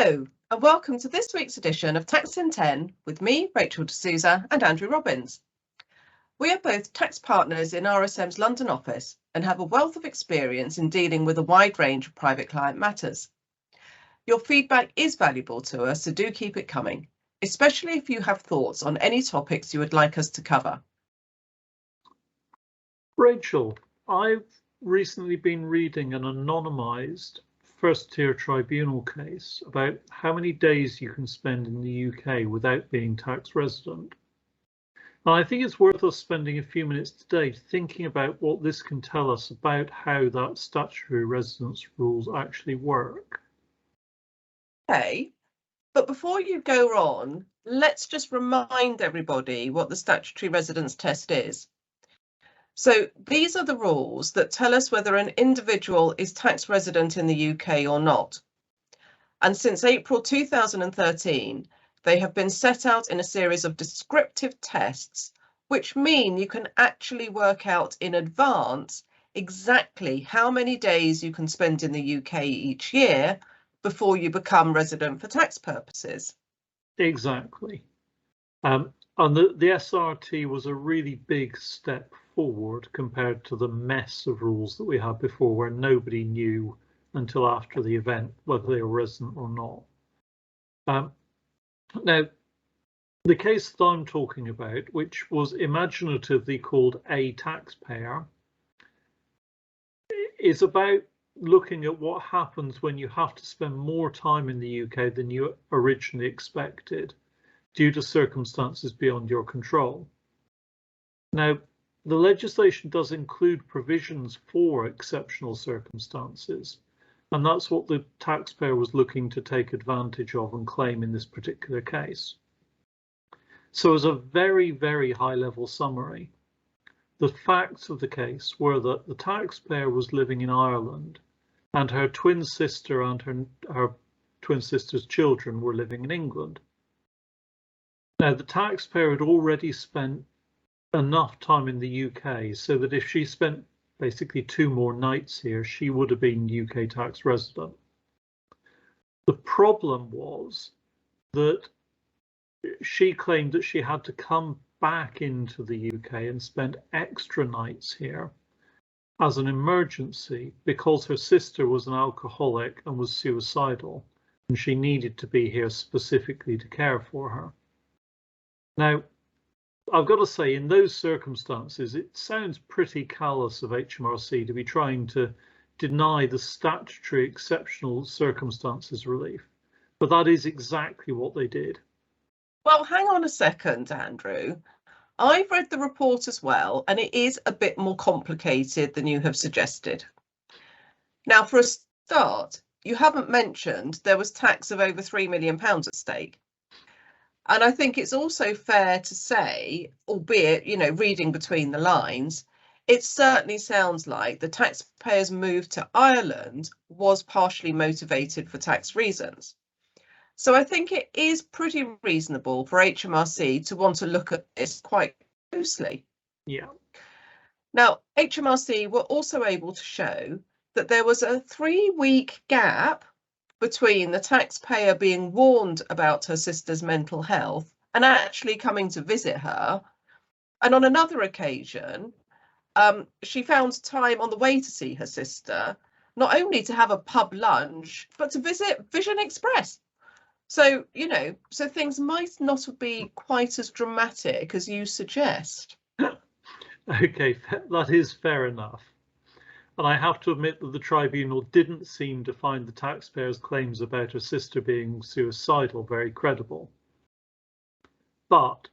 Hello, and welcome to this week's edition of Tax in 10 with me, Rachel de Souza, and Andrew Robbins. We are both tax partners in RSM's London office and have a wealth of experience in dealing with a wide range of private client matters. Your feedback is valuable to us, so do keep it coming, especially if you have thoughts on any topics you would like us to cover. Rachel, I've recently been reading an anonymised first-tier tribunal case about how many days you can spend in the UK without being tax resident. And I think it's worth us spending a few minutes today thinking about what this can tell us about how that statutory residence rules actually work. Okay, but before you go on, let's just remind everybody what the statutory residence test is. So these are the rules that tell us whether an individual is tax resident in the UK or not. And since April 2013, they have been set out in a series of descriptive tests, which mean you can actually work out in advance exactly how many days you can spend in the UK each year before you become resident for tax purposes. Exactly. And the SRT was a really big step forward compared to the mess of rules that we had before, where nobody knew until after the event whether they were resident or not. Now, the case that I'm talking about, which was imaginatively called A Taxpayer, is about looking at what happens when you have to spend more time in the UK than you originally expected due to circumstances beyond your control. Now, the legislation does include provisions for exceptional circumstances, and that's what the taxpayer was looking to take advantage of and claim in this particular case. So as a very, very high level summary, the facts of the case were that the taxpayer was living in Ireland and her twin sister and her twin sister's children were living in England. Now, the taxpayer had already spent enough time in the UK so that if she spent basically 2 more nights here, she would have been UK tax resident. The problem was that she claimed that she had to come back into the UK and spend extra nights here as an emergency because her sister was an alcoholic and was suicidal, and she needed to be here specifically to care for her. Now, I've got to say, in those circumstances, it sounds pretty callous of HMRC to be trying to deny the statutory exceptional circumstances relief, but that is exactly what they did. Well, hang on a second, Andrew. I've read the report as well, and it is a bit more complicated than you have suggested. Now, for a start, you haven't mentioned there was tax of over £3 million at stake. And I think it's also fair to say, albeit, reading between the lines, it certainly sounds like the taxpayer's move to Ireland was partially motivated for tax reasons. So I think it is pretty reasonable for HMRC to want to look at this quite closely. Yeah. Now, HMRC were also able to show that there was a 3-week gap between the taxpayer being warned about her sister's mental health and actually coming to visit her. And on another occasion, she found time on the way to see her sister, not only to have a pub lunch, but to visit Vision Express. So, so things might not be quite as dramatic as you suggest. Okay, that is fair enough. And I have to admit that the tribunal didn't seem to find the taxpayer's claims about her sister being suicidal very credible. But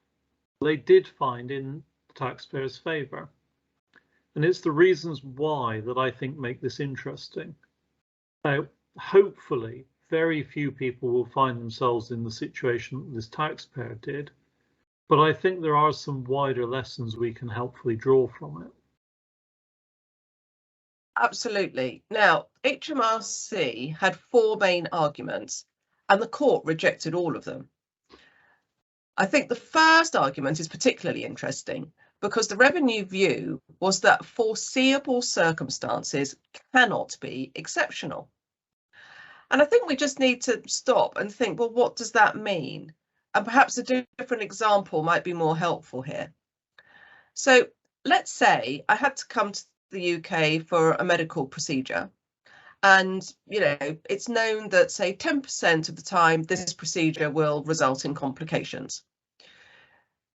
they did find in the taxpayer's favour. And it's the reasons why that I think make this interesting. Now, hopefully, very few people will find themselves in the situation that this taxpayer did, but I think there are some wider lessons we can helpfully draw from it. Absolutely. Now, HMRC had 4 main arguments, and the court rejected all of them. I think the first argument is particularly interesting because the revenue view was that foreseeable circumstances cannot be exceptional. And I think we just need to stop and think, well, what does that mean? And perhaps a different example might be more helpful here. So let's say I had to come to the UK for a medical procedure. And, you know, it's known that, say, 10% of the time this procedure will result in complications.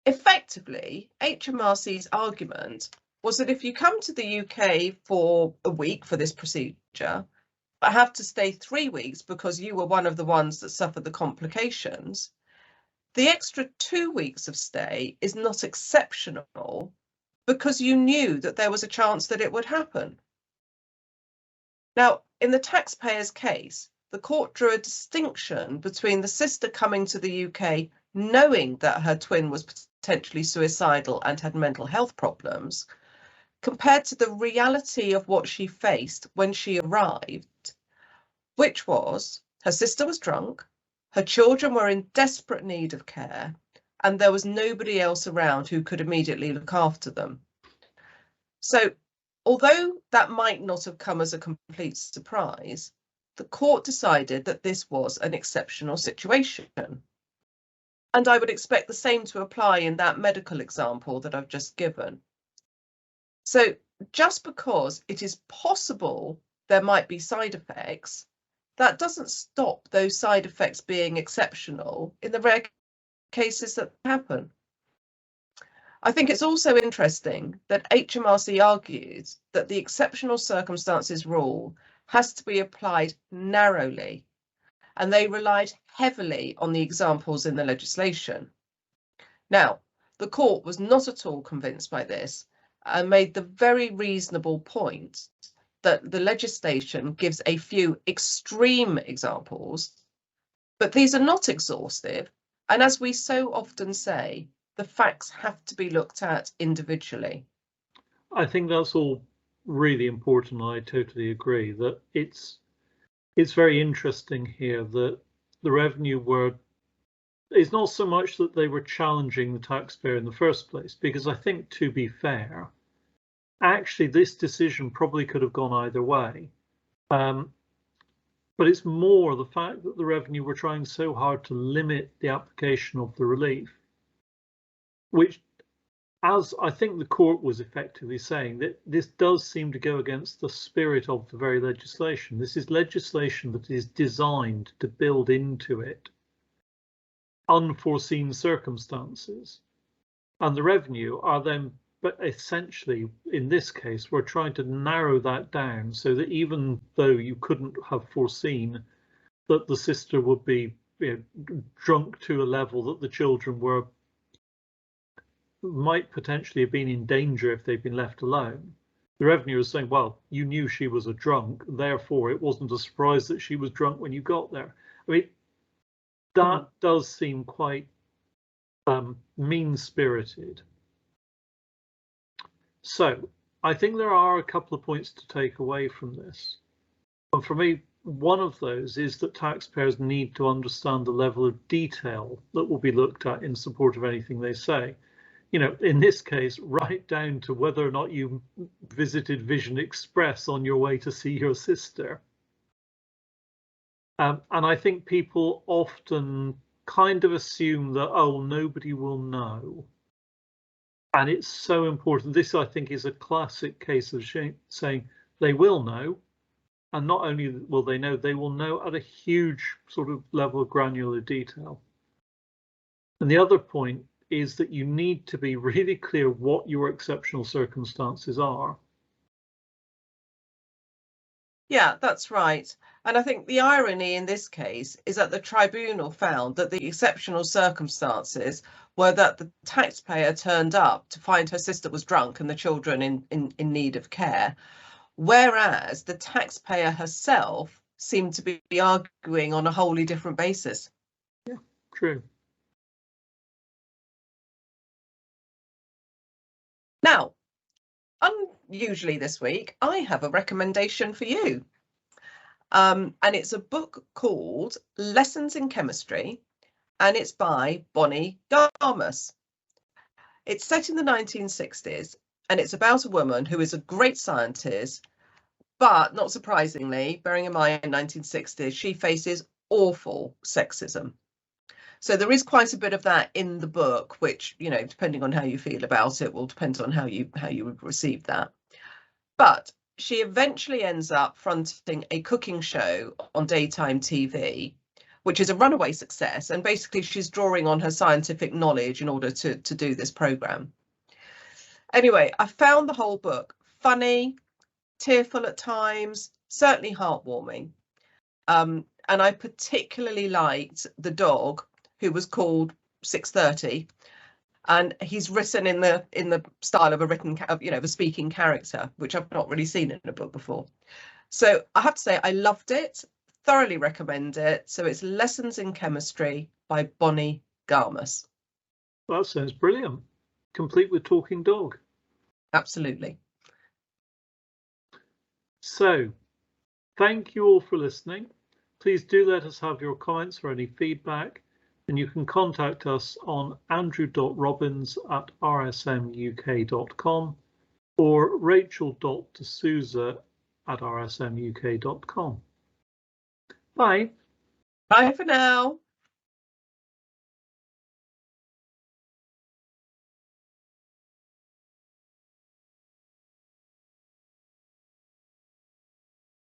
Effectively, HMRC's argument was that if you come to the UK for a week for this procedure, but have to stay 3 weeks because you were one of the ones that suffered the complications, the extra 2 weeks of stay is not exceptional because you knew that there was a chance that it would happen. Now, in the taxpayer's case, the court drew a distinction between the sister coming to the UK knowing that her twin was potentially suicidal and had mental health problems, compared to the reality of what she faced when she arrived, which was her sister was drunk, her children were in desperate need of care, and there was nobody else around who could immediately look after them. So, although that might not have come as a complete surprise, the court decided that this was an exceptional situation. And I would expect the same to apply in that medical example that I've just given. So just because it is possible there might be side effects, that doesn't stop those side effects being exceptional in the rare cases that happen. I think it's also interesting that HMRC argues that the exceptional circumstances rule has to be applied narrowly, and they relied heavily on the examples in the legislation. Now, the court was not at all convinced by this and made the very reasonable point that the legislation gives a few extreme examples, but these are not exhaustive, and as we so often say, the facts have to be looked at individually. I think that's all really important. I totally agree that it's very interesting here that the revenue were, it's not so much that they were challenging the taxpayer in the first place, because I think, to be fair, actually this decision probably could have gone either way. But it's more the fact that the revenue were trying so hard to limit the application of the relief, which, as I think the court was effectively saying, that this does seem to go against the spirit of the very legislation. This is legislation that is designed to build into it unforeseen circumstances, and the revenue are then, but essentially in this case we're trying to narrow that down so that even though you couldn't have foreseen that the sister would be, you know, drunk to a level that the children might potentially have been in danger if they'd been left alone, the revenue is saying, well, you knew she was a drunk, therefore it wasn't a surprise that she was drunk when you got there. I mean, that does seem quite mean-spirited. So I think there are a couple of points to take away from this. And for me, one of those is that taxpayers need to understand the level of detail that will be looked at in support of anything they say. You know, in this case, right down to whether or not you visited Vision Express on your way to see your sister. And I think people often kind of assume that, oh, nobody will know. And it's so important. This, I think, is a classic case of saying they will know. And not only will they know, they will know at a huge sort of level of granular detail. And the other point is that you need to be really clear what your exceptional circumstances are. Yeah, that's right. And I think the irony in this case is that the tribunal found that the exceptional circumstances were that the taxpayer turned up to find her sister was drunk and the children in need of care, whereas the taxpayer herself seemed to be arguing on a wholly different basis. Yeah, true. Now, unusually this week, I have a recommendation for you. And it's a book called Lessons in Chemistry, and it's by Bonnie Garmus. It's set in the 1960s, and it's about a woman who is a great scientist, But not surprisingly, bearing in mind 1960s, she faces awful sexism. So there is quite a bit of that in the book, which, you know, depending on how you feel about it, will depend on how you would receive that. But she eventually ends up fronting a cooking show on daytime TV, which is a runaway success. And basically, she's drawing on her scientific knowledge in order to do this program. Anyway, I found the whole book funny, tearful at times, certainly heartwarming. And I particularly liked the dog, who was called 630, and he's written in the style of a written, you know, of a speaking character, which I've not really seen in a book before. So I have to say I loved it, thoroughly recommend it. So it's Lessons in Chemistry by Bonnie Garmus. That sounds brilliant, complete with talking dog. Absolutely. So, thank you all for listening. Please do let us have your comments or any feedback, and you can contact us on andrew.robbins@rsmuk.com or rachel.d'souza@rsmuk.com. Bye. Bye for now.